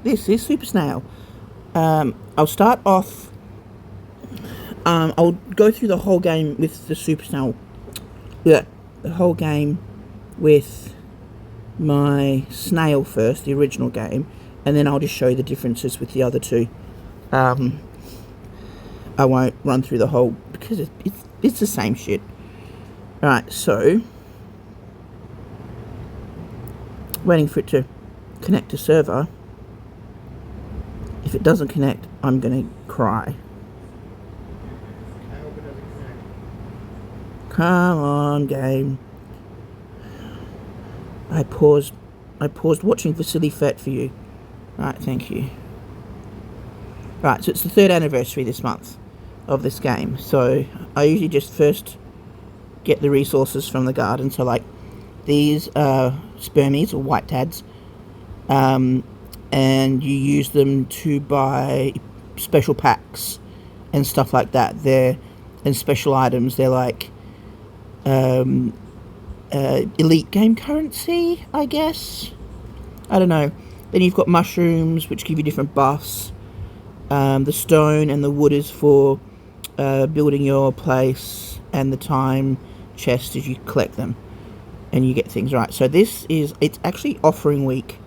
this is Super Snail. I'll start off. I'll go through the whole game with the Super Snail. Yeah, the whole game with my snail first, the original game, and then I'll just show you the differences with the other two. I won't run through the whole because it's the same shit. Alright, so waiting for it to connect to server. If it doesn't connect, I'm gonna cry. I hope it doesn't connect. Come on, game. I paused watching Vasily Fett for you. Right, thank you. Right, so it's the 3rd anniversary this month of this game. So I usually just first get the resources from the garden. So like these are spermies or white tads. And you use them to buy special packs and stuff like that. And special items. They're like elite game currency, I guess. I don't know. Then you've got mushrooms, which give you different buffs. The stone and the wood is for building your place, and the time chest is you collect them and you get things. Right, so it's actually offering week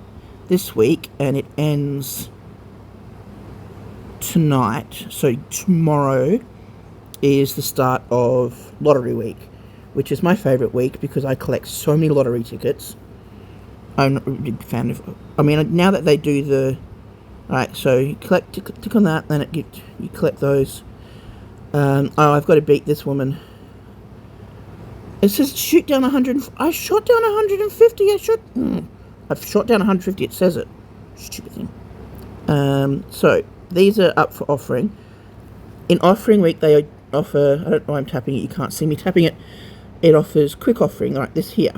this week, and it ends tonight. So tomorrow is the start of lottery week, which is my favourite week because I collect so many lottery tickets. I'm not a big fan of... I mean, now that they do the... Alright, so you click on that, then you collect those. Oh, I've got to beat this woman. It says shoot down 100... I shot down 150, I've shot down 150, it says it. Stupid thing. So, these are up for offering. In offering week, they offer... I don't know why I'm tapping it, you can't see me tapping it. It offers quick offering, like this here.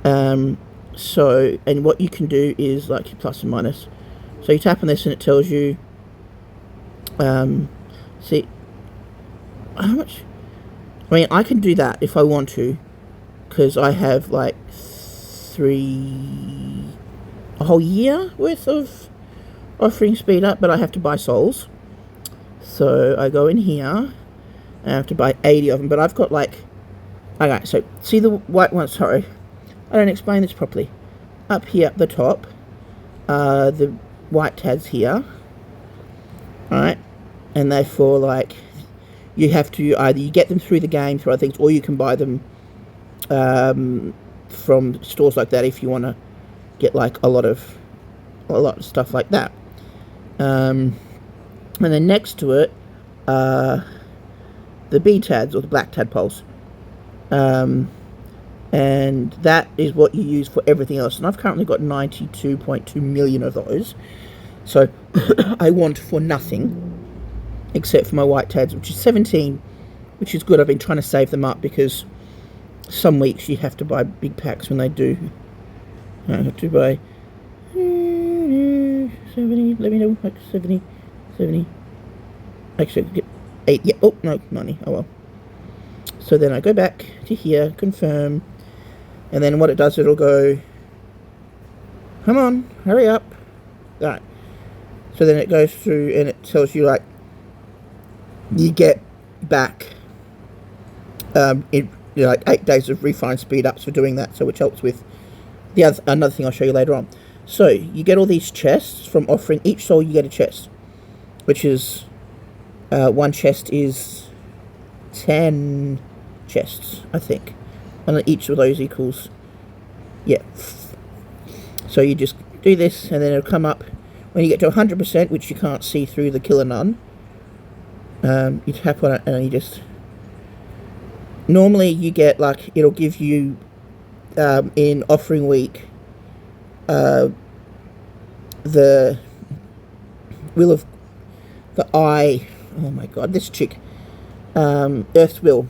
So, and what you can do is like plus and minus. So you tap on this and it tells you, see, how much? I mean, I can do that if I want to, because I have like a whole year worth of offering speed up, but I have to buy souls. So I go in here, and I have to buy 80 of them, but I've got like, okay, so see the white one, sorry, I don't explain this properly. Up here at the top, the white tads here, alright, and therefore, like, you have to either you get them through the game through other things, or you can buy them from stores like that if you want to get like a lot of stuff like that. And then next to it, the B tads or the black tadpoles. And that is what you use for everything else. And I've currently got 92.2 million of those. So I want for nothing except for my white tads, which is 17, which is good. I've been trying to save them up because some weeks you have to buy big packs when they do. I have to buy 70, let me know, like 70. Actually, get 8, yeah, oh, no, 90, oh well. So then I go back to here, confirm, and then what it does, it'll go, come on, hurry up. Alright. So then it goes through and it tells you, like, you get back like 8 days of refined speed ups for doing that, so which helps with another thing I'll show you later on. So you get all these chests from offering. Each soul you get a chest, which is one chest is 10 chests, I think, and each of those equals, yeah. So you just do this, and then it'll come up when you get to 100%, which you can't see through the killer nun. You tap on it, and you just normally you get like it'll give you in offering week the will of the eye. Oh my god, this chick, Earth's will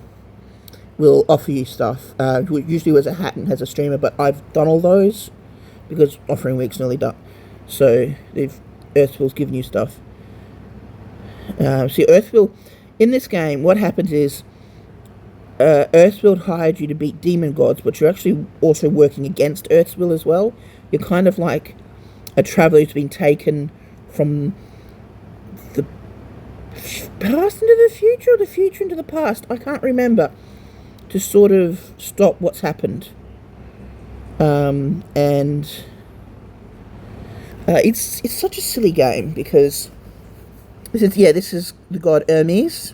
offer you stuff. Usually wears a hat and has a streamer, but I've done all those because offering week's nearly done. So Earth's will's giving you stuff. See, Earth's will in this game, what happens is Earth's will hired you to beat demon gods, but you're actually also working against Earth's will as well. You're kind of like a traveller who's been taken from the past into the future, or the future into the past. I can't remember. To sort of stop what's happened. And it's such a silly game because this is the god Hermes,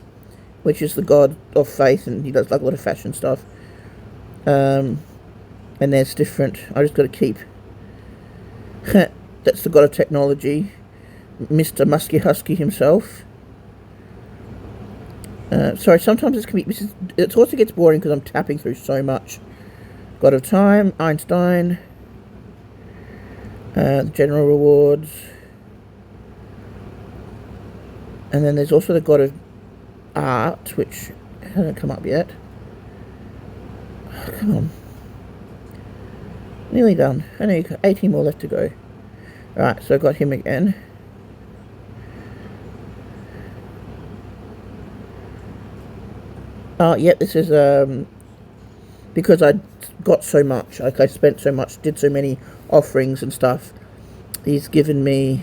which is the god of faith, and he does like a lot of fashion stuff. And there's different. I just got to keep. That's the god of technology, Mr. Musky Husky himself. Sorry, sometimes it also gets boring because I'm tapping through so much. God of Time, Einstein, the general rewards, and then there's also the God of Art, which hasn't come up yet. Oh, come on. Nearly done. Only got 18 more left to go. Right, so I got him again. Oh, yeah, this is, because I got so much, like I spent so much, did so many offerings and stuff, he's given me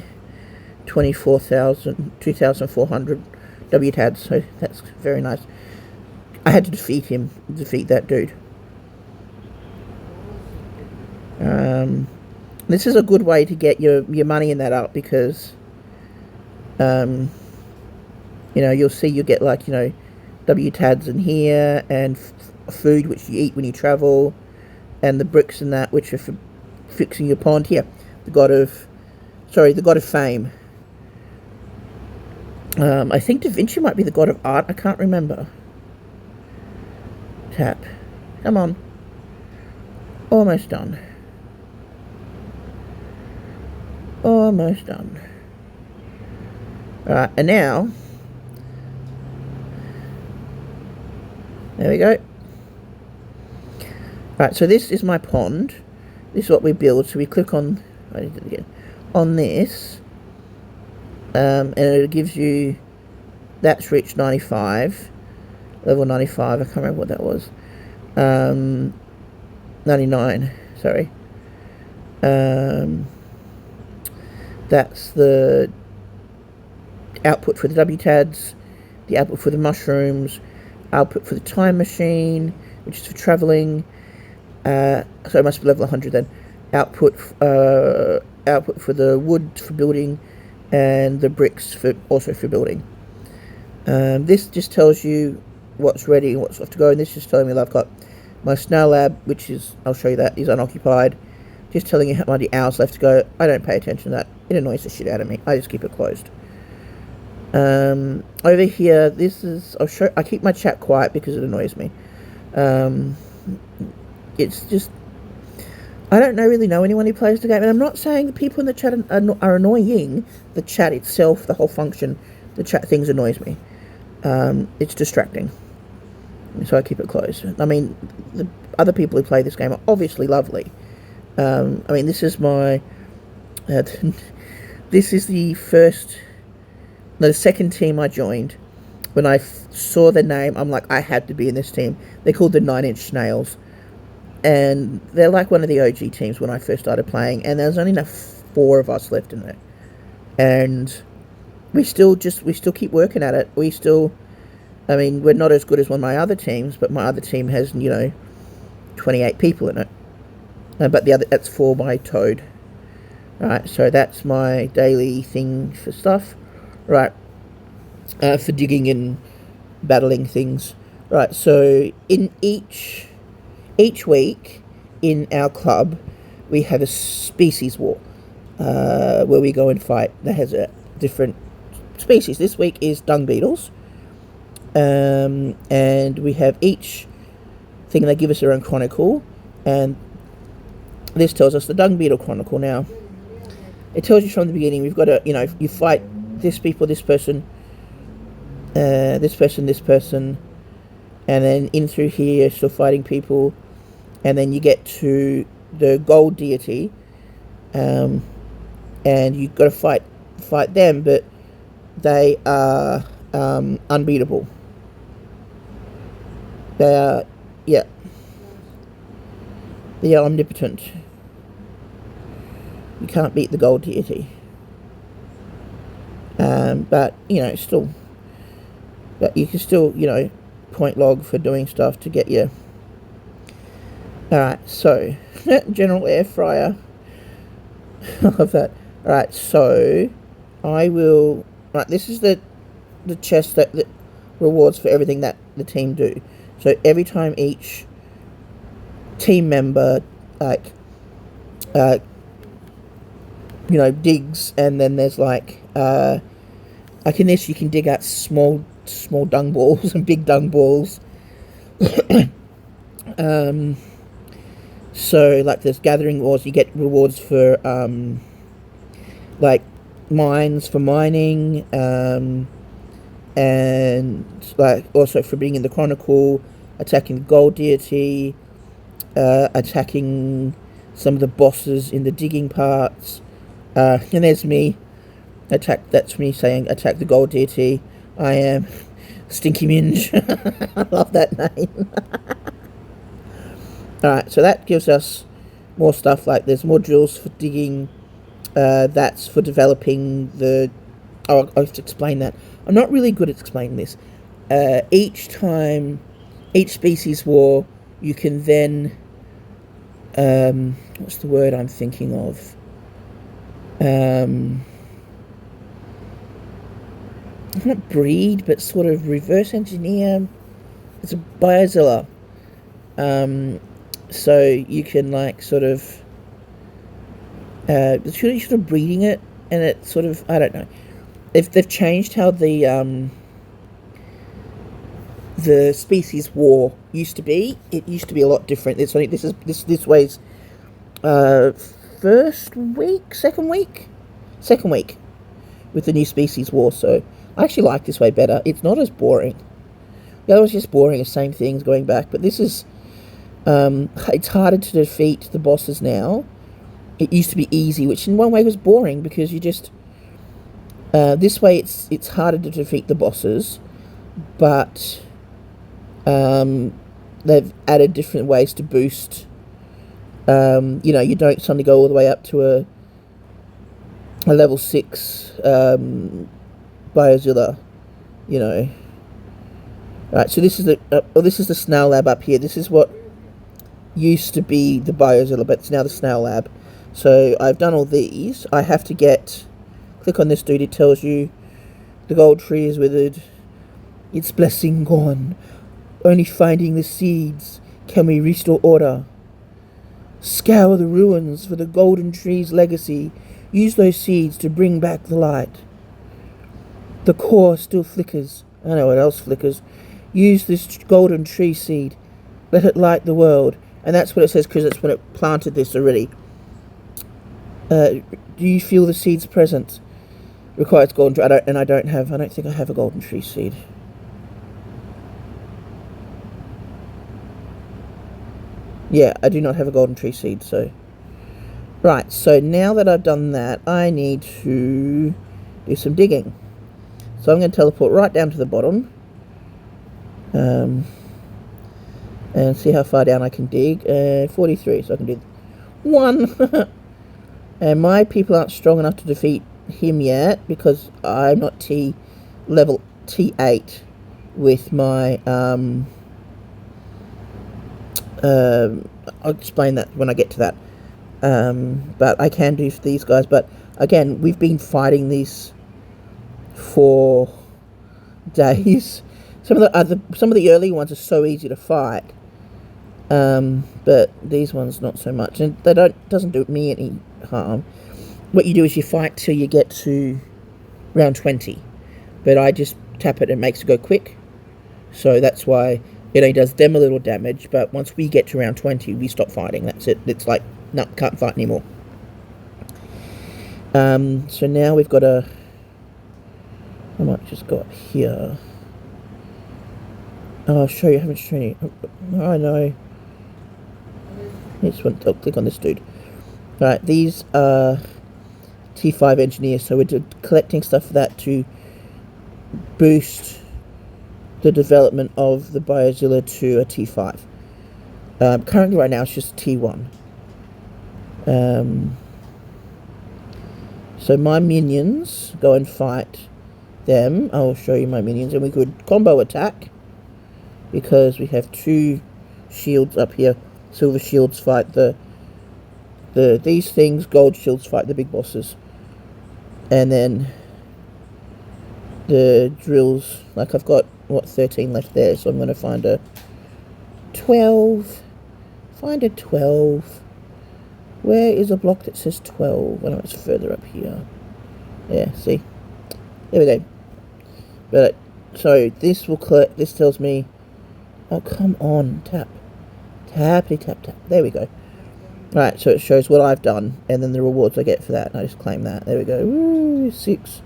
2,400 WTADs, so that's very nice. I had to defeat that dude. This is a good way to get your money in that up because, you'll see you get like, WTADs in here, and food which you eat when you travel, and the bricks and that which are for fixing your pond. Here, the god of fame. I think Da Vinci might be the god of art. I can't remember. Tap. Come on. Almost done. Almost done. Alright, and now there we go. Right, so this is my pond. This is what we build. So we click on, I did it again, on this, and it gives you, that's reached 95, level 95. I can't remember what that was. 99. Sorry. That's the output for the WTADs, the output for the mushrooms, output for the time machine, which is for travelling. So it must be level 100 then. Output for the wood for building, and the bricks also for building. This just tells you what's ready and what's left to go, and this is telling me that I've got my snail lab, which is, I'll show you that, is unoccupied. Just telling you how many hours left to go. I don't pay attention to that. It annoys the shit out of me. I just keep it closed. Over here, this is, I keep my chat quiet because it annoys me. It's just, I don't really know anyone who plays the game, and I'm not saying the people in the chat are annoying. The chat itself, the whole function, the chat things annoys me. It's distracting, so I keep it closed. I mean, the other people who play this game are obviously lovely. I mean, this is my, this is the second team I joined. When I saw the name, I'm like, I had to be in this team. They're called the 9-inch Snails. And they're like one of the OG teams when I first started playing. And there's only enough 4 of us left in there. And we still keep working at it. I mean, we're not as good as one of my other teams, but my other team has, 28 people in it. But that's for my Toad. Right, so that's my daily thing for stuff. Right, for digging and battling things. Right, so in each week in our club, we have a species war, where we go and fight. That has a different species. This week is dung beetles, and we have each thing, they give us their own chronicle, and this tells us the dung beetle chronicle. Now, it tells you from the beginning, we've got to, you fight this people, this person, this person, and then in through here, still fighting people, and then you get to the gold deity, and you've got to fight them, but they are unbeatable. They are, they are omnipotent. You can't beat the gold deity. But, still. But you can still, point log for doing stuff to get you. Alright, so, general air fryer. I love that. Alright, so, I will... Right, this is the chest that rewards for everything that the team do. So, every time each team member, digs, and then there's, in this you can dig out small dung balls and big dung balls. So, there's gathering ores, you get rewards for, mines for mining, and, also for being in the Chronicle, attacking the Gold Deity, attacking some of the bosses in the digging parts, and there's me, that's me saying, attack the Gold Deity. I am Stinky Minge. I love that name. Alright, so that gives us more stuff, there's more drills for digging, that's for developing the... Oh, I have to explain that. I'm not really good at explaining this. Each species war, you can then... what's the word I'm thinking of? Not breed, but sort of reverse engineer. It's a Biozilla. So you can it's really sort of breeding it, and it sort of, I don't know. They've changed how the species war used to be. It used to be a lot different. This way's second week with the new species war. So I actually like this way better. It's not as boring. The other was just boring, the same things going back. But this is, it's harder to defeat the bosses now. It used to be easy, which in one way was boring because you just, this way it's harder to defeat the bosses, but they've added different ways to boost. You don't suddenly go all the way up to a level 6 Biozilla, Right, so this is the Snail Lab up here. This is what used to be the Biozilla, but it's now the Snail Lab. So I've done all these. I have to click on this dude. It tells you the gold tree is withered, its blessing gone. Only finding the seeds can we restore order. Scour the ruins for the golden tree's legacy. Use those seeds to bring back the light. The core still flickers. I don't know what else flickers. Use this golden tree seed. Let it light the world. And that's what it says, because it's when it planted this already. Do you feel the seed's presence? Requires golden tree. I don't think I have a golden tree seed. Yeah, I do not have a golden tree seed, so... Right, so now that I've done that, I need to do some digging. So I'm going to teleport right down to the bottom. And see how far down I can dig. 43, so I can do 1. And my people aren't strong enough to defeat him yet, because I'm not level T8 with my... I'll explain that when I get to that. But I can do for these guys. But again, we've been fighting these for days. Some of the early ones are so easy to fight, but these ones not so much, and doesn't do me any harm. What you do is you fight till you get to round 20, but I just tap it and it makes it go quick. So that's why it only does them a little damage. But once we get to round 20, we stop fighting. That's it. It's like, no, can't fight anymore. So now we've got I might just go up here. Oh, I'll show you. I haven't shown you. Oh, I know. I'll click on this dude. Right, these are T5 engineers. So we're collecting stuff for that to boost the development of the Biozilla to a T5. Currently, right now, it's just T1. So my minions go and fight them. I'll show you my minions, and we could combo attack because we have 2 shields up here. Silver shields fight these things. Gold shields fight the big bosses, and then the drills. Like I've got 13 left there, so I'm going to find a 12. Find a 12. Where is a block that says 12? I know it's further up here. Yeah, see? There we go. But, so this will collect, this tells me, oh come on, tap. Tappity tap tap. There we go. Right, so it shows what I've done, and then the rewards I get for that, and I just claim that. There we go. Woo, 6.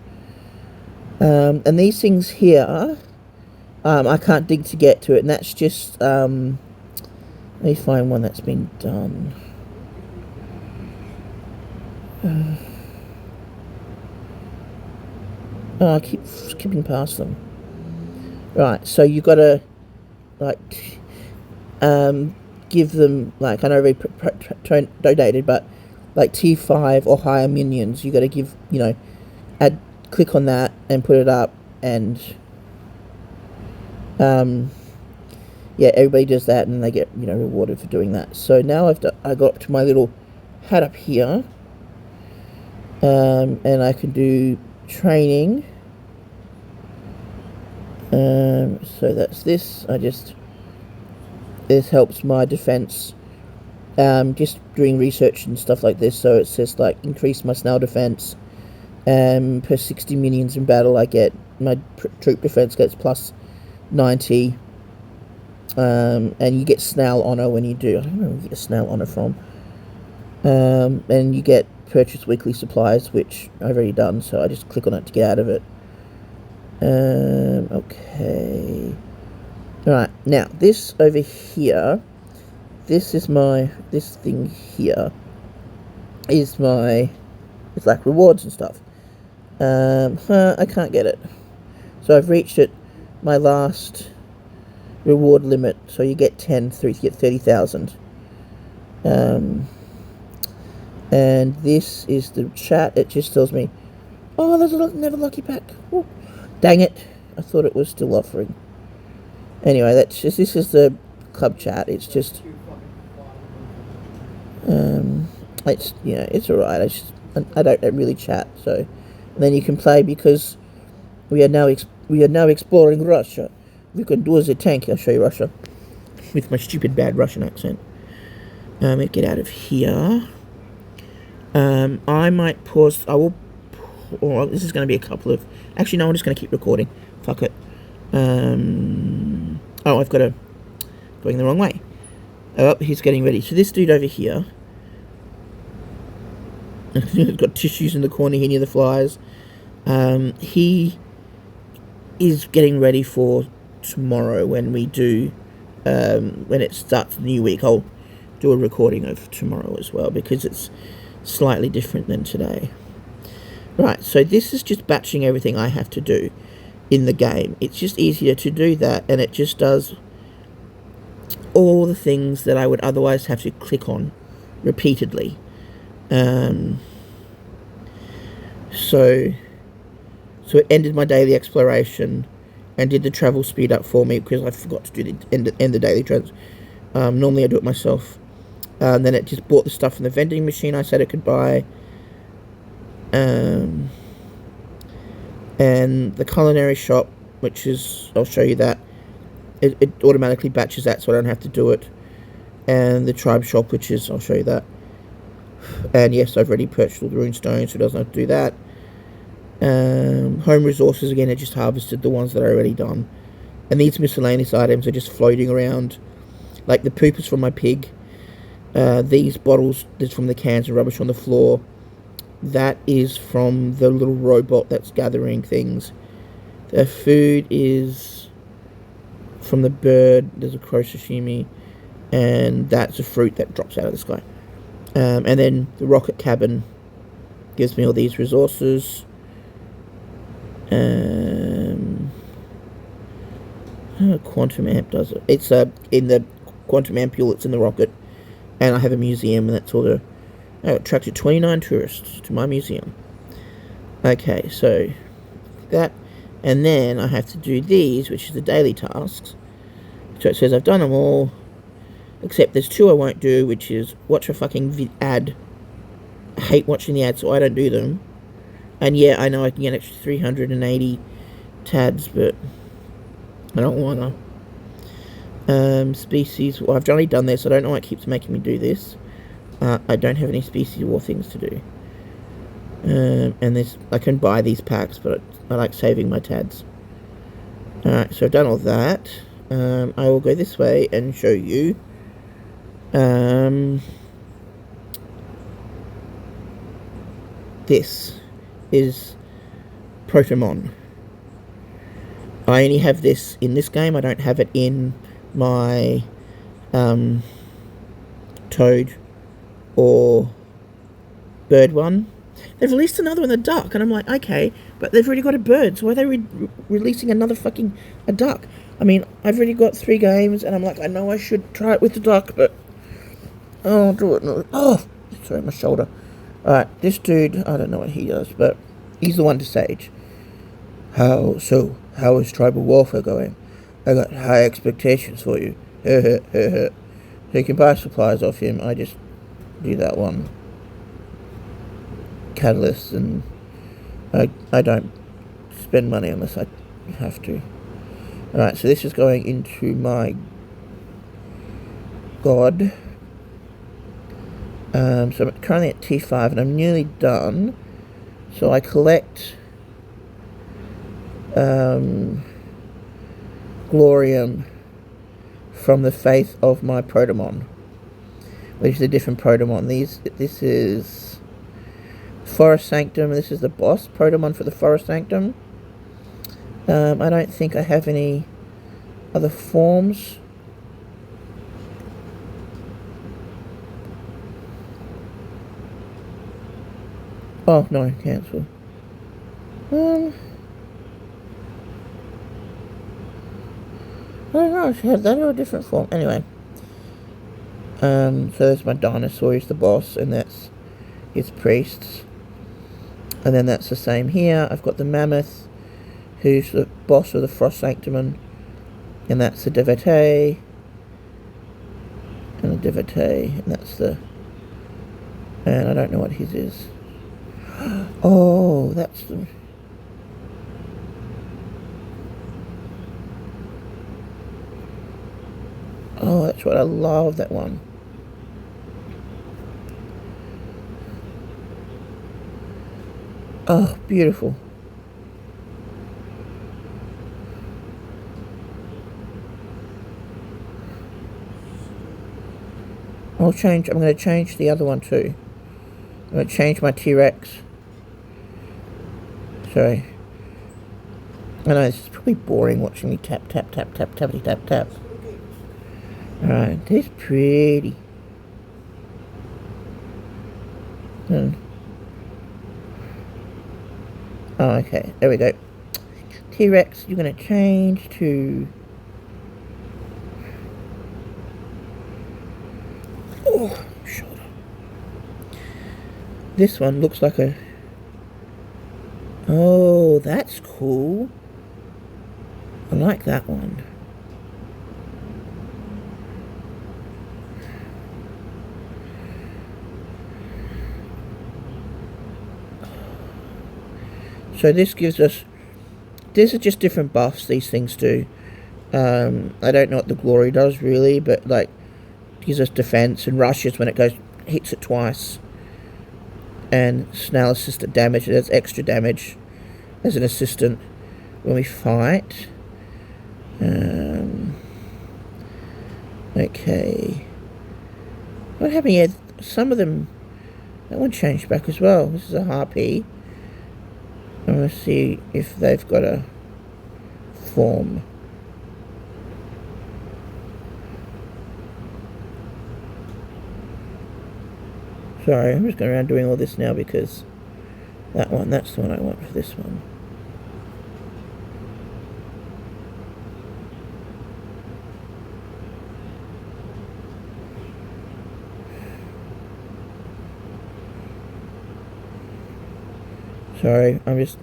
And these things here, I can't dig to get to it, and that's just, let me find one that's been done. Oh, I keep skipping past them. Right, so you gotta, like, give them, like, I know we donated, but, like, tier 5 or higher minions, you gotta give, you know, click on that and put it up, and, yeah, everybody does that, and they get, you know, rewarded for doing that. So now I got up to my little hat up here, and I can do training. So that's this. This helps my defense. Just doing research and stuff like this. So it says like increase my snail defense. Per 60 minions in battle, I get my troop defense gets plus 90. And you get snail honor when you do. I don't know where you get a snail honor from. And you get purchase weekly supplies, which I've already done, so I just click on it to get out of it. Okay. Right, now, this over here, this thing here, is it's like rewards and stuff. I can't get it. So I've reached my last reward limit, so you get 10 through, you get 30,000. And this is the chat. It just tells me, oh, there's another lucky pack. Ooh. Dang it. I thought it was still offering. Anyway, this is the club chat. It's just, it's, you know, it's alright. I don't really chat, so. And then you can play because we are now exploring Russia. We can do as a tank. I'll show you Russia with my stupid bad Russian accent. Let's get out of here. I might pause. I will. Oh, this is going to be a couple of. Actually, no. I'm just going to keep recording. Fuck it. Oh, I've got going the wrong way. Oh, he's getting ready. So this dude over here. He's got tissues in the corner here near the flies. He is getting ready for tomorrow when we do. When it starts the new week, I'll do a recording of tomorrow as well because it's slightly different than today. Right, so this is just batching everything I have to do in the game. It's just easier to do that, and it just does all the things that I would otherwise have to click on repeatedly. So it ended my daily exploration and did the travel speed up for me because I forgot to do the end the daily trans. Normally I do it myself. And then it just bought the stuff from the vending machine I said it could buy. And the culinary shop, which is, I'll show you that. It automatically batches that so I don't have to do it. And the tribe shop, which is, I'll show you that. And yes, I've already purchased all the rune stones, so it doesn't have to do that. Home resources, again, I just harvested the ones that I already done. And these miscellaneous items are just floating around. Like the poop is from my pig. These bottles, that's from the cans and rubbish on the floor. That is from the little robot that's gathering things. The food is from the bird. There's a crow sashimi. And that's a fruit that drops out of the sky. And then the rocket cabin gives me all these resources. Quantum amp does it. It's in the quantum ampule. It's in the rocket. And I have a museum, and that's all the... I attracted 29 tourists to my museum. Okay, so that, and then I have to do these, which is the daily tasks. So it says I've done them all, except there's two I won't do, which is watch a fucking ad. I hate watching the ads, so I don't do them. And yeah, I know I can get extra 380 tads, but I don't wanna. Species, well, I've only done this, I don't know why it keeps making me do this. I don't have any species war things to do. And this, I can buy these packs, but I like saving my tads. Alright, so I've done all that. I will go this way and show you. This is Protomon. I only have this in this game. I don't have it in my Toad or Bird one. They've released another one, the duck, and I'm like, okay, but they've already got a bird, so why are they releasing another fucking a duck? I mean, I've already got 3 games, and I'm like, I know I should try it with the duck, but oh, I'll do it. No. Oh, sorry, my shoulder. Alright, this dude, I don't know what he does, but he's the one to sage. How is tribal warfare going? I got high expectations for you. So you can buy supplies off him. I just do that one. Catalysts, and I don't spend money unless I have to. Alright, so this is going into my God. So I'm currently at T5 and I'm nearly done. So I collect Glorium from the faith of my Protomon, which is a different Protomon. This is Forest Sanctum. This is the boss Protomon for the Forest Sanctum. I don't think I have any other forms. Oh, no, cancel. I don't know, I should have that or a different form. Anyway. So there's my dinosaur, he's the boss, and that's his priests. And then that's the same here. I've got the mammoth, who's the boss of the Frost Sanctum, and that's the devotee. And the devotee, and that's the... And I don't know what his is. Oh, that's the... Oh, that's what I love, that one. Oh, beautiful. I'm going to change the other one too. I'm going to change my T-Rex. Sorry. I know this is probably boring watching me tap, tap, tap, tap, tappity, tap, tap. Alright, this is pretty. Oh, okay, there we go. T-Rex, you're going to change to... Oh, shoulder. This one looks like a... Oh, that's cool. I like that one. So this gives us... These are just different buffs these things do. I don't know what the glory does really, but like gives us defense and rushes when it hits it twice. And Snail assistant damage, it does extra damage as an assistant when we fight. Okay. What happened here? Some of them... That one changed back as well. This is a harpy. I'm going to see if they've got a form. Sorry, I'm just going around doing all this now because that's the one I want for this one. Sorry, I'm just...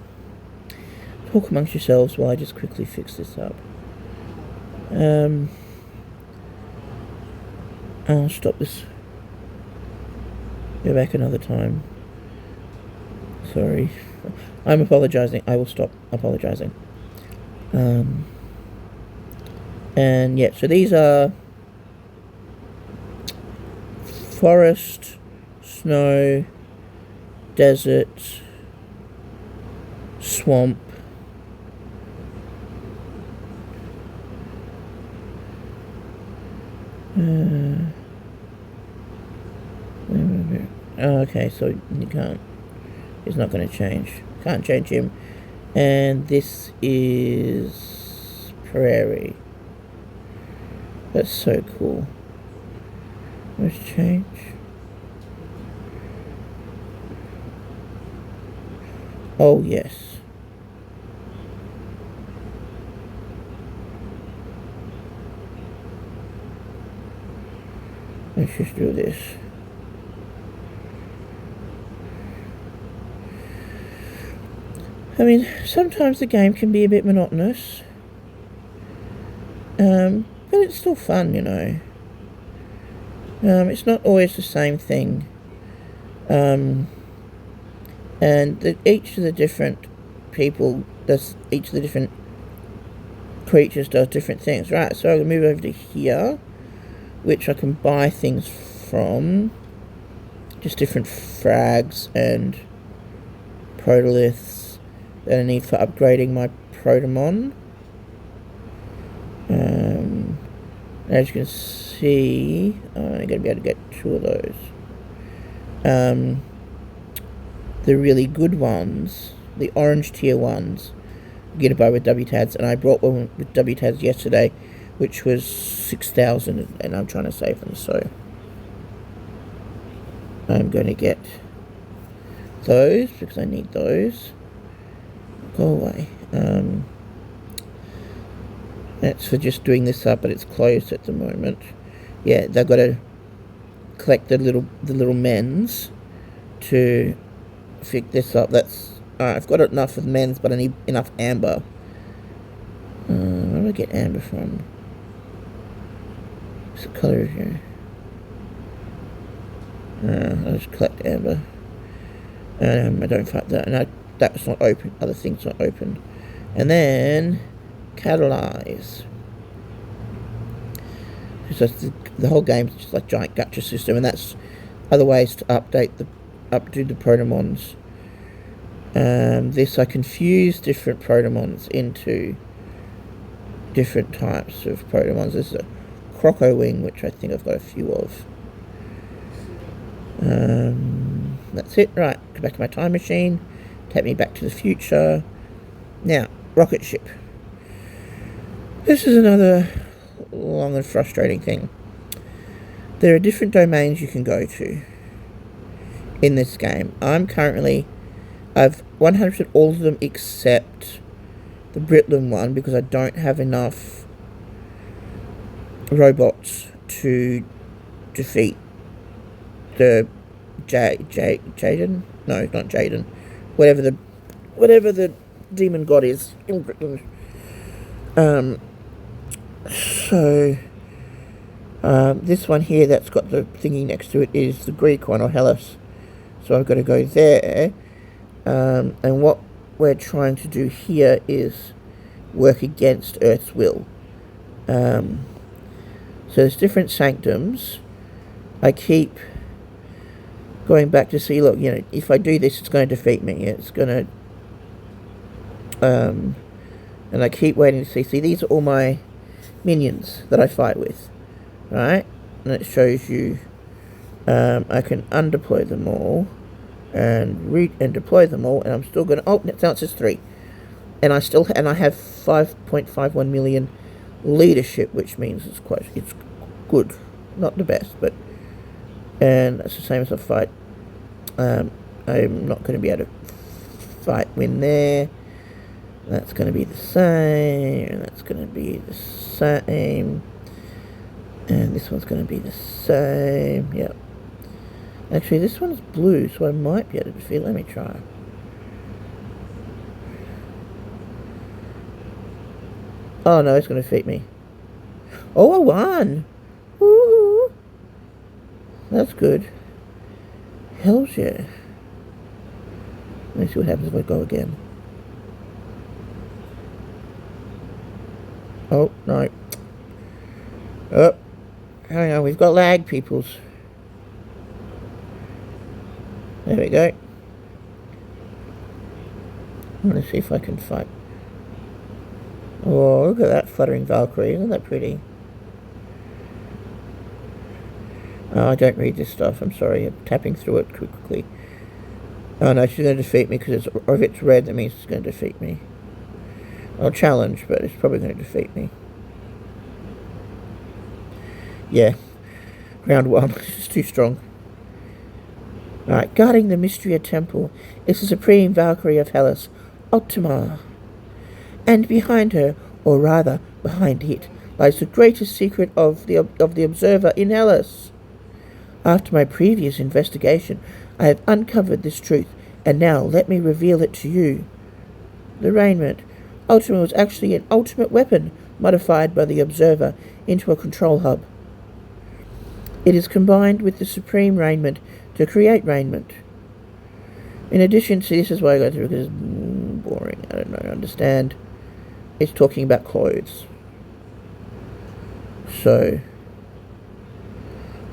Talk amongst yourselves while I just quickly fix this up. I'll stop this. Go back another time. Sorry. I'm apologising. I will stop apologising. And yeah, so these are forest, snow, desert, swamp, oh, okay, so you can't, it's not going to change. Can't change him. And this is prairie. That's so cool. Let's change. Oh, yes. Let's just do this. I mean, sometimes the game can be a bit monotonous. But it's still fun, you know. It's not always the same thing. And each of the different people each of the different creatures does different things. Right, so I'm going to move over to here, which I can buy things from. Just different frags and protoliths that I need for upgrading my Protomon. As you can see, I'm going to be able to get 2 of those. The really good ones, the orange tier ones, get to buy with WTADs, and I brought one with WTADs yesterday, which was 6,000, and I'm trying to save them, so I'm going to get those because I need those. Go away. That's for just doing this up, but it's closed at the moment. Yeah, they've got to collect the little men's to fix this up. That's I've got enough of men's, but I need enough amber. Where do I get amber from? What's the colour here? I'll just collect amber. I don't fight that, and that's not open. Other things not open, and then catalyze. So the whole game's just like giant gacha system, and that's other ways to updo the Protomons. This I confuse different Protomons into different types of Protomons. This is a Croco Wing, which I think I've got a few of. That's it. Right, go back to my time machine. Take me back to the future. Now, rocket ship. This is another long and frustrating thing. There are different domains you can go to in this game. I've 100% all of them except the Britland one, because I don't have enough robots to defeat the Jaden? No, not Jaden. Whatever the demon god is in Britland. So this one here that's got the thingy next to it is the Greek one, or Hellas. So I've got to go there. And what we're trying to do here is work against Earth's will. So there's different sanctums. I keep going back to see, look, you know, if I do this, it's going to defeat me. It's going to... and I keep waiting to see, these are all my minions that I fight with, right? And it shows you, I can undeploy them all, and deploy them all, and I'm still going to, oh, now it says 3. And I have 5.51 million leadership, which means it's good. Not the best, but, and that's the same as a fight. I'm not going to be able to win there. That's going to be the same, and that's going to be the same, and this one's going to be the same. Yep. Actually, this one's blue, so I might be able to defeat. Let me try. Oh no, it's going to defeat me. Oh, I won! Woo! That's good. Hell's yeah. Let's see what happens if I go again. Oh, no. Oh, hang on, we've got lag, peoples. There we go. Let's see if I can fight. Oh, look at that fluttering Valkyrie. Isn't that pretty? Oh, I don't read this stuff. I'm sorry. I'm tapping through it quickly. Oh no, she's going to defeat me because if it's red, that means it's going to defeat me. I'll challenge, but it's probably going to defeat me. Yeah. Round one. It's too strong. Alright, guarding the Mystria Temple is the Supreme Valkyrie of Hellas, Ultima. And behind her, or rather, behind it, lies the greatest secret of the Observer in Hellas. After my previous investigation, I have uncovered this truth, and now let me reveal it to you. The raiment. Ultima was actually an ultimate weapon, modified by the Observer into a control hub. It is combined with the Supreme Raiment to create raiment. In addition to this is why I go through, because it's boring. I don't understand. It's talking about clothes. So,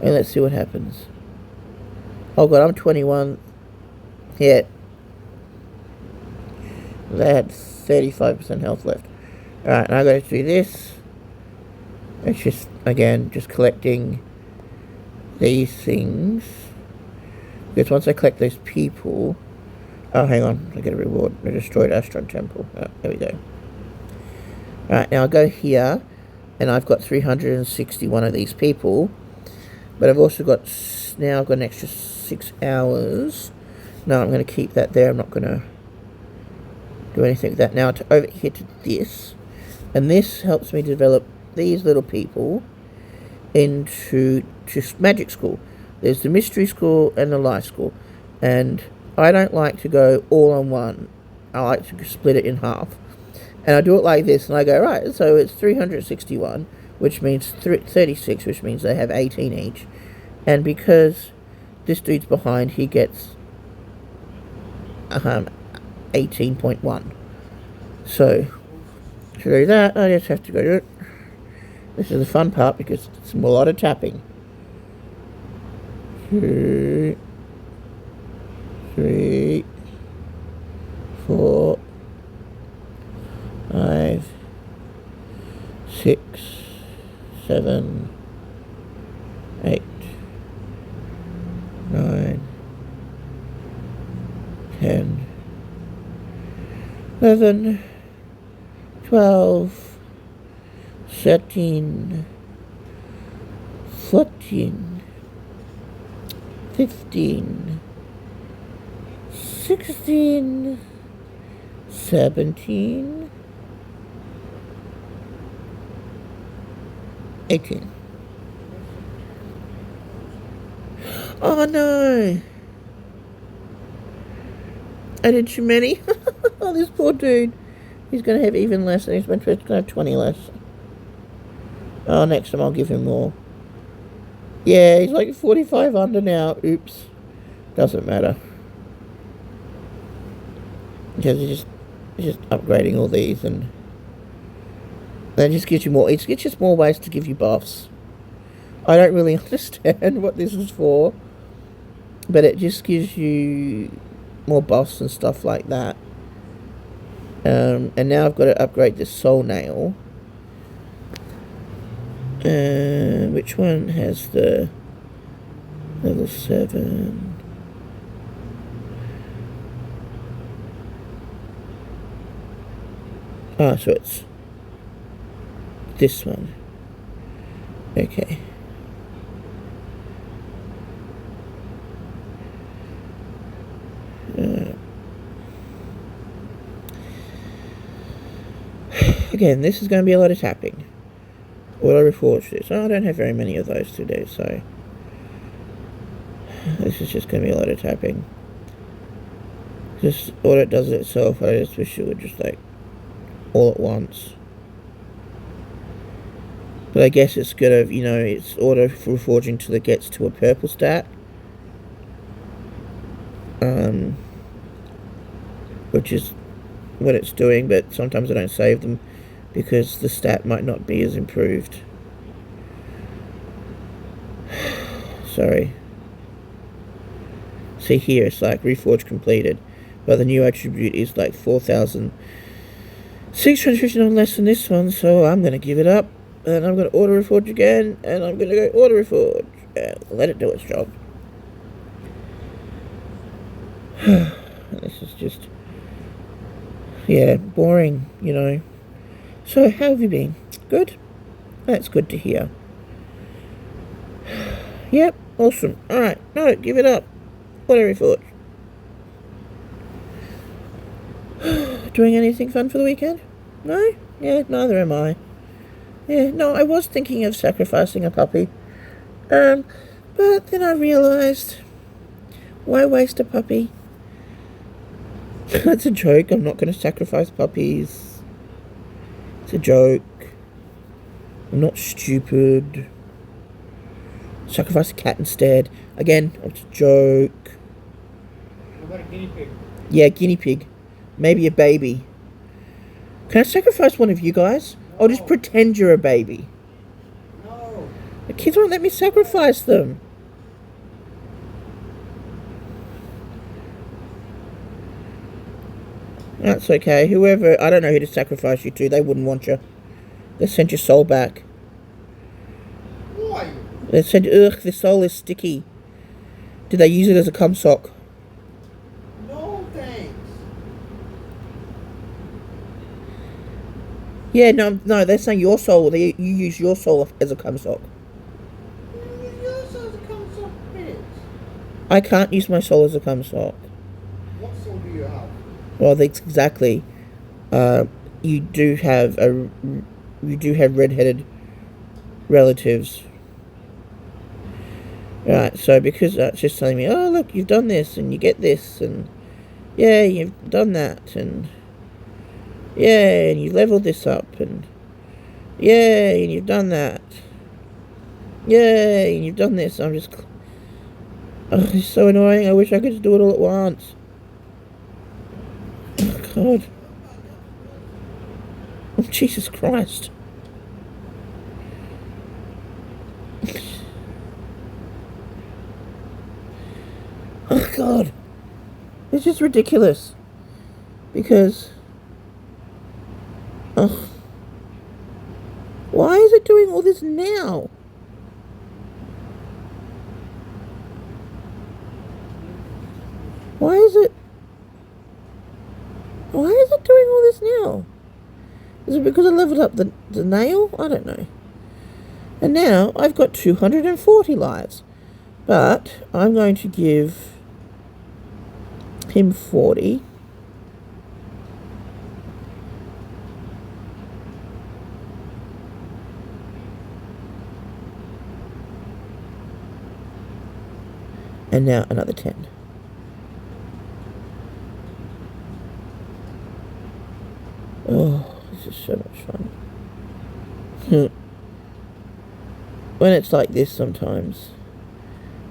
and let's see what happens. Oh god, I'm 21. Yeah. They had 35% health left. Alright, now I gotta do this. It's just, again, just collecting these things. Because once I collect those people... Oh, hang on. I get a reward. I destroyed Astron Temple. Oh, there we go. Alright, now I go here. And I've got 361 of these people. But I've also got... Now I've got an extra 6 hours. No, I'm going to keep that there. I'm not going to do anything with that. Now to over here to this. And this helps me develop these little people into magic school. There's the mystery school and the life school. And I don't like to go all on one. I like to split it in half. And I do it like this, and I go, right, so it's 361, which means 36, which means they have 18 each. And because this dude's behind, he gets 18.1. So, to do that, I just have to go do it. This is the fun part, because it's a lot of tapping. 2, 3, 4, 5, 6, 7, 8, 9, 10, 11, 12, 13, 14, 15, 16, 17, 18. Oh no! I did too many. Oh, this poor dude. He's going to have even less, and he's going to have 20 less. Oh, next time I'll give him more. Yeah, he's like 45 under now. Oops. Doesn't matter. Because he's just upgrading all these, and that just gives you more. It's just more ways to give you buffs. I don't really understand what this is for, but it just gives you more buffs and stuff like that. And now I've got to upgrade this soul nail. Which one has the level 7? Ah, so it's this one. Okay. Again, this is going to be a lot of tapping. Auto reforge this. Oh, I don't have very many of those today, so this is just going to be a lot of tapping. Just auto does it itself. I just wish it would just like all at once. But I guess it's gonna, it's auto reforging till it gets to a purple stat. Which is what it's doing, but sometimes I don't save them because the stat might not be as improved. Sorry. See here, it's like reforge completed, but the new attribute is like 4,659 less than this one, so I'm gonna give it up, and I'm gonna auto reforge again, and I'm gonna go auto reforge, and let it do its job. This is just, yeah, boring, So, how have you been? Good? That's good to hear. Yep, awesome. Alright, no, give it up. Auto reforge. Doing anything fun for the weekend? No? Yeah, neither am I. Yeah, no, I was thinking of sacrificing a puppy. But then I realised, why waste a puppy? That's a joke. I'm not going to sacrifice puppies. It's a joke. I'm not stupid. Sacrifice a cat instead. Again, it's a joke. What about a guinea pig? Yeah, guinea pig. Maybe a baby. Can I sacrifice one of you guys? No. I'll just pretend you're a baby. No. The kids won't let me sacrifice them. That's okay. Whoever, I don't know who to sacrifice you to. They wouldn't want you. They send your soul back. Why? They said, ugh, the soul is sticky. Did they use it as a cum sock? No, thanks. Yeah, no, they're saying your soul, you use your soul as a cum sock. Yours has a cum sock bit. I can't use my soul as a cum sock. What soul do you have? Well, that's exactly. You do have redheaded relatives. Right, so because it's just telling me, oh look, you've done this, and you get this, and yeah, you've done that, and yeah, and you leveled this up, and yeah, and you've done that. Yeah, and you've done this. I'm just, oh, it's so annoying. I wish I could just do it all at once. Oh, God. Oh, Jesus Christ. Oh, God. It's just ridiculous. Because... Oh. Why is it doing all this now? Why is it doing all this now? Is it because I leveled up the nail? I don't know. And now I've got 240 lives. But I'm going to give him 40. And now another 10. Oh, this is so much fun. When it's like this sometimes,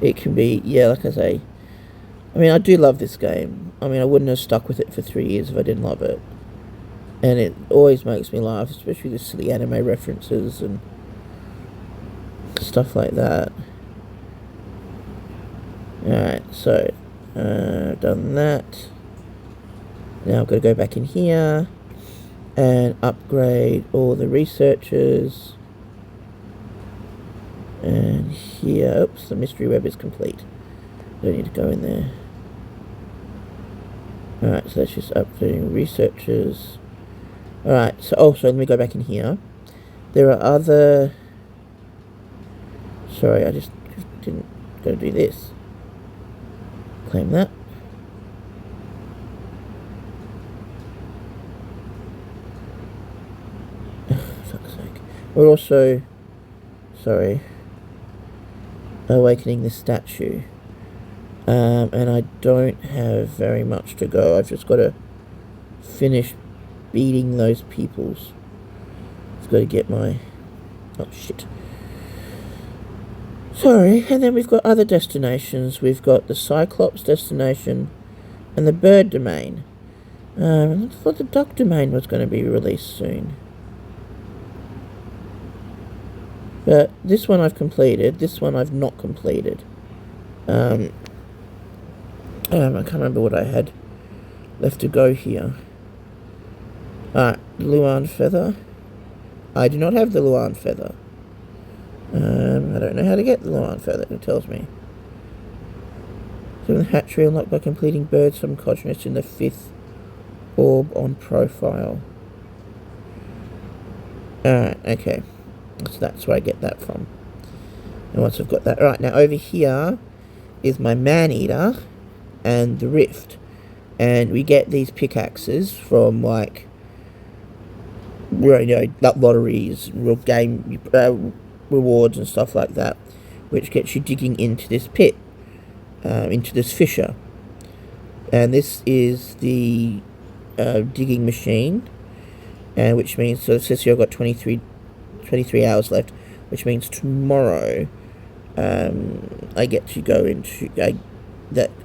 it can be, yeah, like I say, I mean, I do love this game. I mean, I wouldn't have stuck with it for 3 years if I didn't love it. And it always makes me laugh, especially the silly anime references and stuff like that. Alright, so, done that. Now I've got to go back in here and upgrade all the researchers. And here, oops, the mystery web is complete. Don't need to go in there. Alright, so that's just updating researchers. Alright, so also let me go back in here. There are other... Sorry, I just didn't go do this. Claim that. Fuck's sake. We're also... Sorry. Awakening the statue. And I don't have very much to go. I've just got to finish beating those peoples. I've got to get my Oh, shit. Sorry, and then we've got other destinations. We've got the Cyclops destination and the bird domain. I thought the duck domain was going to be released soon. But this one I've completed, this one I've not completed. I can't remember what I had left to go here. Alright, Luan Feather. I do not have the Luan Feather. I don't know how to get the Luan Feather, it tells me. So the hatchery unlocked by completing bird subconscious in the 5th orb on profile. Alright, okay. So that's where I get that from. And once I've got that... Right, now over here is my man-eater and the rift. And we get these pickaxes from, like, lotteries, real game rewards and stuff like that, which gets you digging into this pit, into this fissure. And this is the digging machine, which means, so it says here I've got 23 hours left, which means tomorrow I get to go into,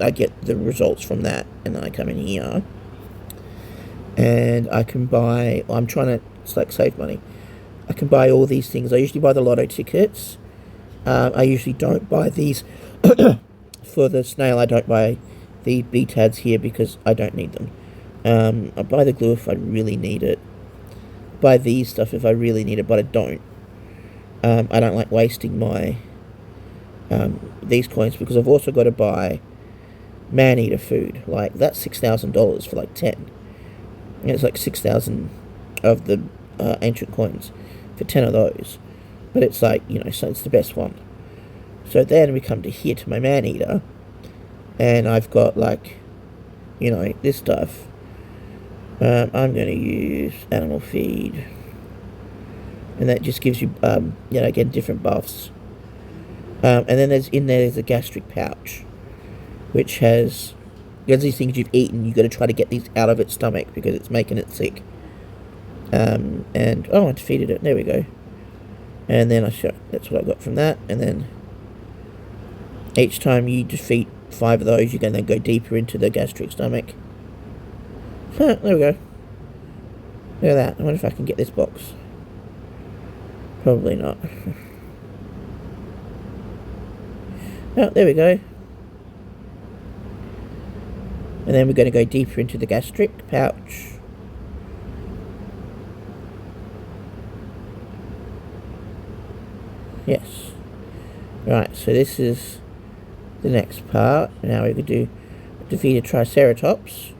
I get the results from that, and then I come in here and I can buy, I'm trying to, it's like save money, I can buy all these things. I usually buy the lotto tickets. I usually don't buy these for the snail. I don't buy the BTADs here because I don't need them. I buy the glue if I really need it. Buy these stuff if I really need it, but I don't. I don't like wasting my these coins, because I've also got to buy man-eater food. Like, that's $6,000 for like 10. And it's like 6,000 of the ancient coins for 10 of those. But it's like, you know, so it's the best one. So then we come to here to my man-eater, and I've got, like, you know, this stuff. I'm going to use animal feed, and that just gives you, you know, again, different buffs. And then there's a gastric pouch, which has these things you've eaten. You've got to try to get these out of its stomach because it's making it sick. And oh, I defeated it. There we go. And then that's what I got from that. And then each time you defeat 5 of those, you can then go deeper into the gastric stomach. Huh, there we go. Look at that. I wonder if I can get this box. Probably not. Oh, there we go. And then we're going to go deeper into the gastric pouch. Yes. Right, so this is the next part. Now we could do defeat a Triceratops.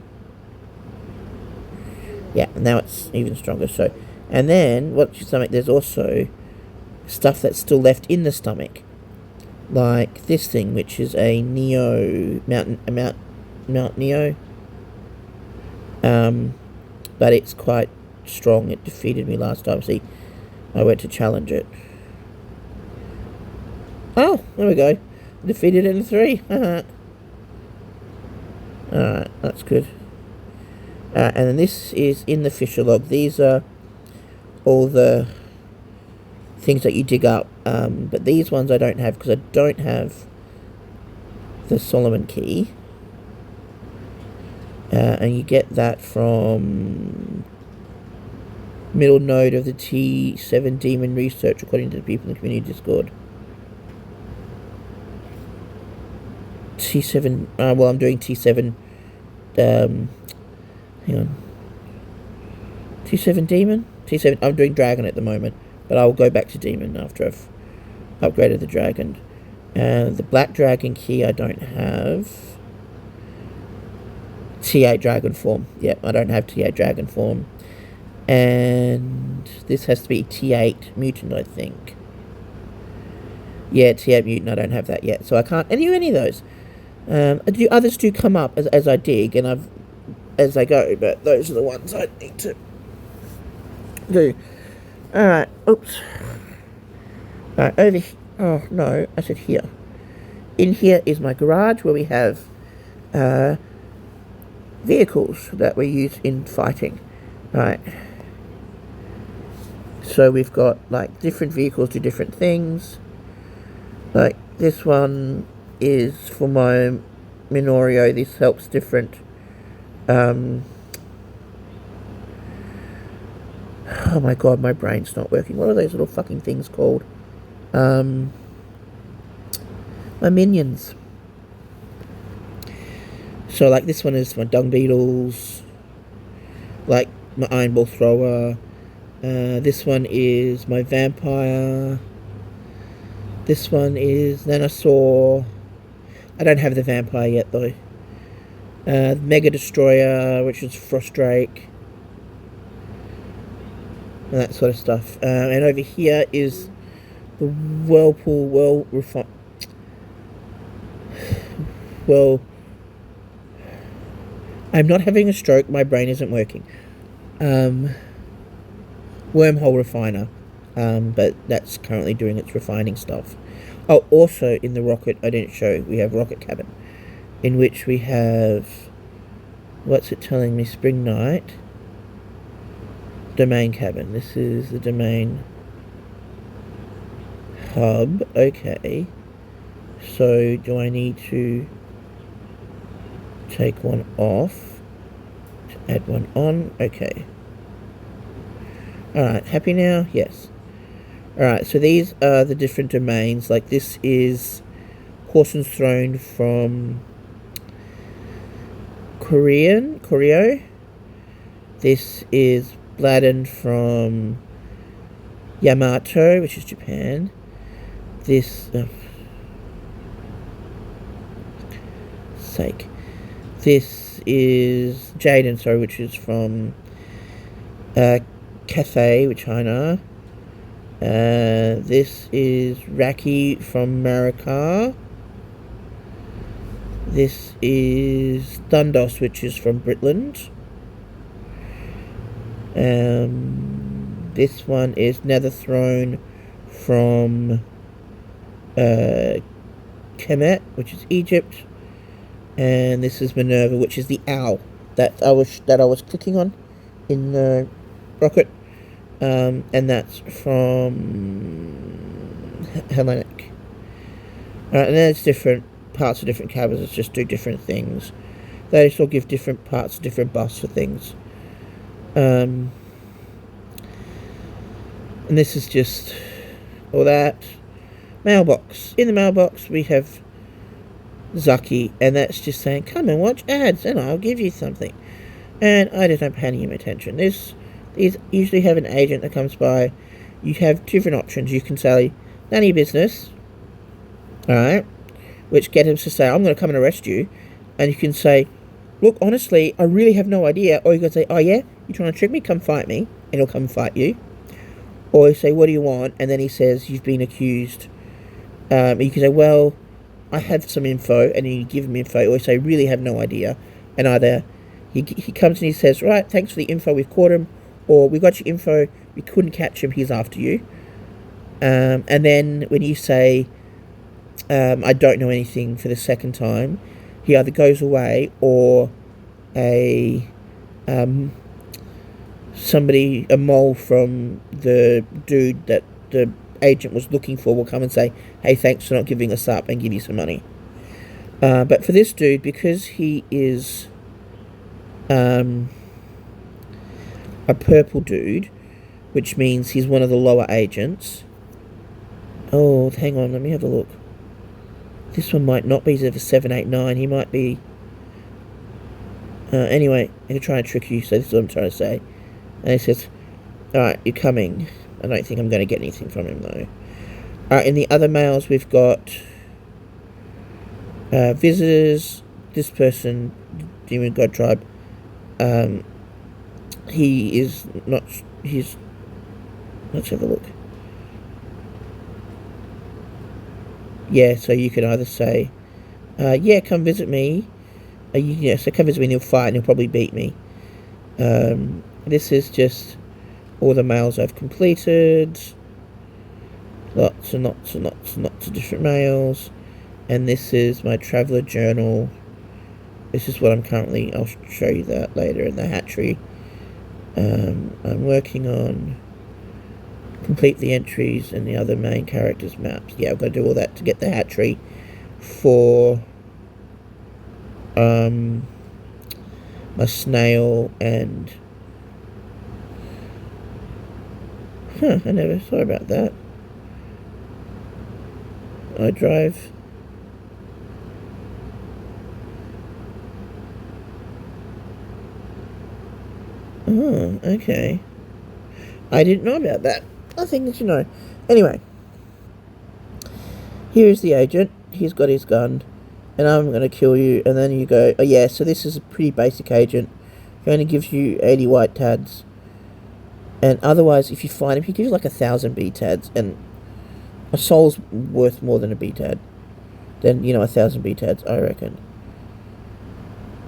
Yeah, now it's even stronger. So, and then what's your stomach? There's also stuff that's still left in the stomach, like this thing, which is a Mount Neo. But it's quite strong. It defeated me last time. See, I went to challenge it. Oh, there we go. Defeated it in 3. Alright, that's good. And then this is in the fissure log. These are all the things that you dig up. But these ones I don't have because I don't have the Solomon key. And you get that from middle node of the T7 Demon Research, according to the people in the community Discord. T7, well, I'm doing T7, hang on, T7 Demon? T7, I'm doing Dragon at the moment, but I will go back to Demon after I've upgraded the Dragon. The Black Dragon key I don't have. T8 Dragon form, yep, I don't have T8 Dragon form. And this has to be T8 Mutant, I think. Yeah, T8 Mutant, I don't have that yet, so I can't do any of those. Others do come up as I dig and as I go, but those are the ones I need to do. Alright, oops. Alright, over here. Oh, no, I said here. In here is my garage where we have vehicles that we use in fighting. Right. So we've got like different vehicles do different things. Like this one is for my Minorio. This helps different. Um, oh my god, my brain's not working. What are those little fucking things called? My minions. So like this one is my dung beetles. Like my iron ball thrower. This one is my vampire. This one is Nanosaur. I don't have the vampire yet though. Mega Destroyer, which is Frostdrake. And that sort of stuff. And over here is the Whirlpool Well, I'm not having a stroke, my brain isn't working. Wormhole Refiner. But that's currently doing its refining stuff. Oh, also in the rocket, I didn't show, we have rocket cabin, in which we have, what's it telling me, Spring Night, domain cabin. This is the domain hub. Okay, so do I need to take one off to add one on? Okay. Alright, happy now? Yes. Alright, so these are the different domains. Like this is Corson's Throne from Koryo. This is Bladden from Yamato, which is Japan. This sake. This is Jaden, sorry, which is from Cathay, which China. This is Raki from Marika. This is Thundos, which is from Britland. This one is Netherthrone from Kemet, which is Egypt. And this is Minerva, which is the owl that I was clicking on in the rocket. And that's from Hellenic. And there's different parts of different cabins that just do different things. They just all give different parts, different buffs for things. And this is just all that. Mailbox. In the mailbox we have Zucky, and that's just saying, come and watch ads and I'll give you something. And I just don't pay any attention. These usually have an agent that comes by. You have different options. You can say, none of your business. Alright. Which get him to say, I'm going to come and arrest you. And you can say, look, honestly, I really have no idea. Or you can say, oh yeah, you're trying to trick me? Come fight me. And he'll come fight you. Or you say, what do you want? And then he says, you've been accused. You can say, well, I have some info. And then you give him info. Or you say, really have no idea. And either he comes and he says, right, thanks for the info, we've caught him. Or we got your info, we couldn't catch him, he's after you. And then when you say, I don't know anything for the second time, he either goes away or a mole from the dude that the agent was looking for will come and say, hey, thanks for not giving us up, and give you some money. But for this dude, because he is a purple dude, which means he's one of the lower agents. Oh, hang on, let me have a look. This one might not be 789, he might be... anyway, I'm going to try and trick you, so this is what I'm trying to say. And he says, alright, you're coming. I don't think I'm going to get anything from him, though. Alright, in the other mails, we've got... visitors. This person, Demon God Tribe, he is not... He's... Let's have a look. Yeah, so you can either say, yeah, come visit me. So come visit me and he'll fight and he'll probably beat me. This is just all the mails I've completed. Lots and lots and lots and lots of different mails. And this is my traveller journal. This is what I'm currently... I'll show you that later in the hatchery. I'm working on. Complete the entries and the other main characters' maps. Yeah, I've got to do all that to get the hatchery for my snail and... I never thought about that. I drive... Oh, okay. I didn't know about that. I think that you know. Anyway. Here is the agent. He's got his gun. And I'm going to kill you. And then you go, oh yeah, so this is a pretty basic agent. He only gives you 80 white tads. And otherwise, if you find him, he gives you like 1,000 B tads. And a soul's worth more than a B tad. Than, 1,000 B tads, I reckon.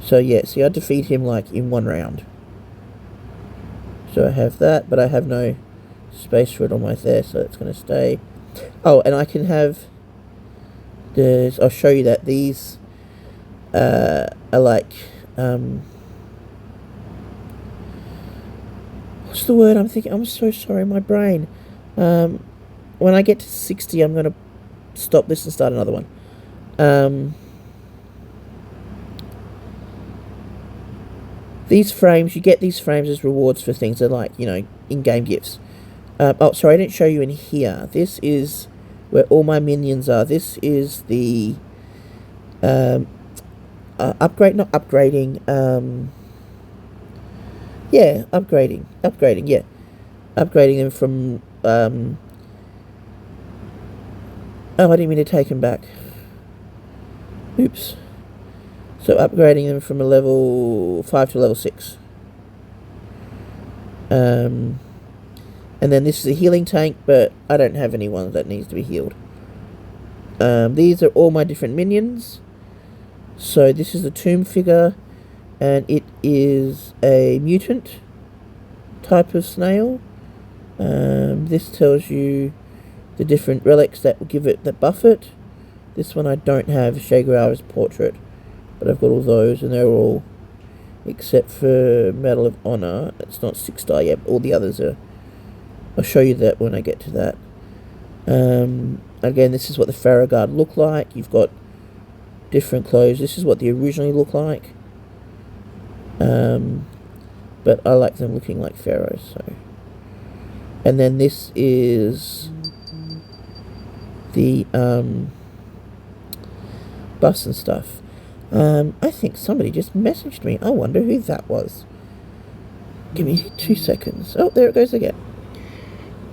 So yeah, see, I defeat him like in 1 round. So I have that, but I have no space for it on my there, so it's going to stay. Oh, and I can have... I'll show you that. These are like... what's the word I'm thinking? I'm so sorry, my brain. When I get to 60, I'm going to stop this and start another one. These frames, you get these frames as rewards for things. They're like, in-game gifts. Oh, sorry, I didn't show you in here. This is where all my minions are. This is the upgrade, not upgrading. Yeah, upgrading. Yeah, upgrading them from. Oh, I didn't mean to take them back. Oops. So upgrading them from a level 5 to level 6. And then this is a healing tank, but I don't have anyone that needs to be healed. These are all my different minions. So this is the tomb figure, and it is a mutant type of snail. This tells you the different relics that will give it, that buff it. This one I don't have, Shagara's portrait, but I've got all those, and they're all, except for Medal of Honor, it's not 6-star yet, all the others are. I'll show you that when I get to that. Again, this is what the Farraguard look like. You've got different clothes. This is what they originally look like. But I like them looking like pharaohs. So, and then this is the bus and stuff. I think somebody just messaged me. I wonder who that was. Give me 2 seconds. Oh, there it goes again.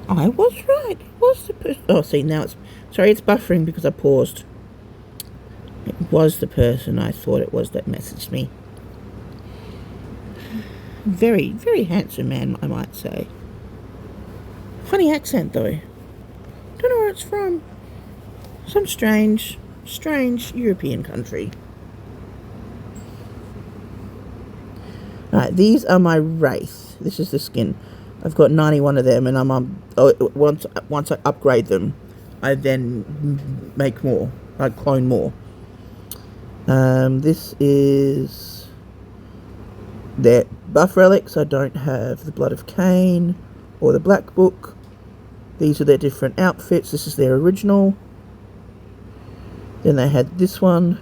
I was right. It was the person. Oh, see, now it's... Sorry, it's buffering because I paused. It was the person I thought it was that messaged me. Very, very handsome man, I might say. Funny accent, though. Don't know where it's from. Some strange European country. Alright, these are my Wraith. This is the skin. I've got 91 of them, and I'm on... once I upgrade them, I then make more. I clone more. This is their buff relics. I don't have the Blood of Cain or the Black Book. These are their different outfits. This is their original. Then they had this one,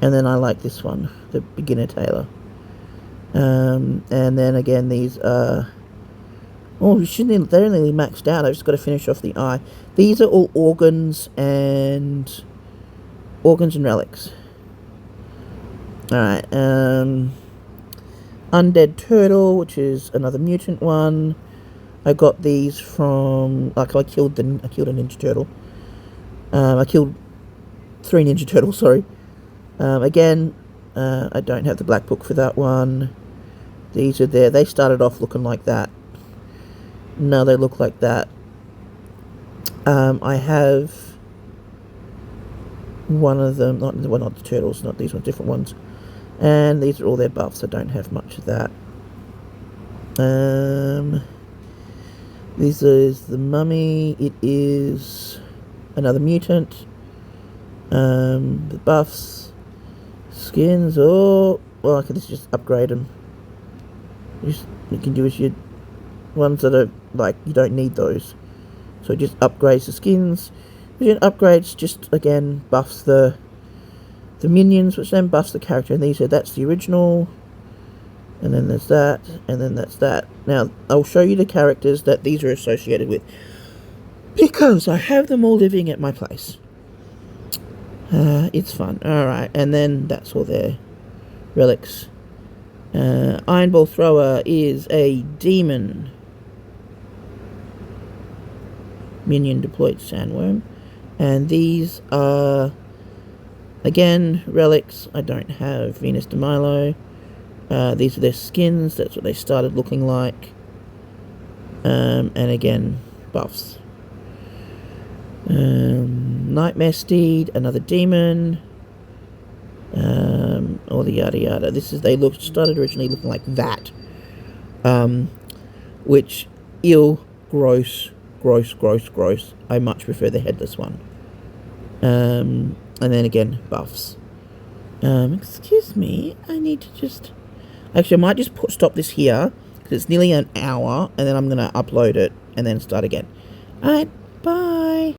and then I like this one, the Beginner Tailor. And then again, these are... Oh, they're nearly maxed out. I've just got to finish off the eye. These are all organs and relics. Alright, Undead Turtle, which is another mutant one. I got these from... Like, I killed a Ninja Turtle. I killed 3 Ninja Turtles, sorry. Again, I don't have the Black Book for that one. These are there. They started off looking like that. No, they look like that. I have one of them, not the turtles, not these ones, different ones. And these are all their buffs. I don't have much of that. This is the mummy. It is another mutant. The buffs, skins. Oh, well, I can just upgrade them. You can do as you ones that are like you don't need those. So it just upgrades the skins. Vision upgrades just again buffs the minions, which then buffs the character. And that's the original. And then there's that, and then that's that. Now I'll show you the characters that these are associated with, because I have them all living at my place. It's fun. Alright, and then that's all their relics. Iron Ball Thrower is a demon minion deployed sandworm. And these are, again, relics. I don't have Venus de Milo. These are their skins. That's what they started looking like. And again, buffs. Nightmare Steed, another demon. All the yada yada. Started originally looking like that. Which, gross. I much prefer the headless one. And then again, buffs. Excuse me, I need to just... Actually, I might just stop this here, because it's nearly an hour, and then I'm going to upload it, and then start again. Alright, bye!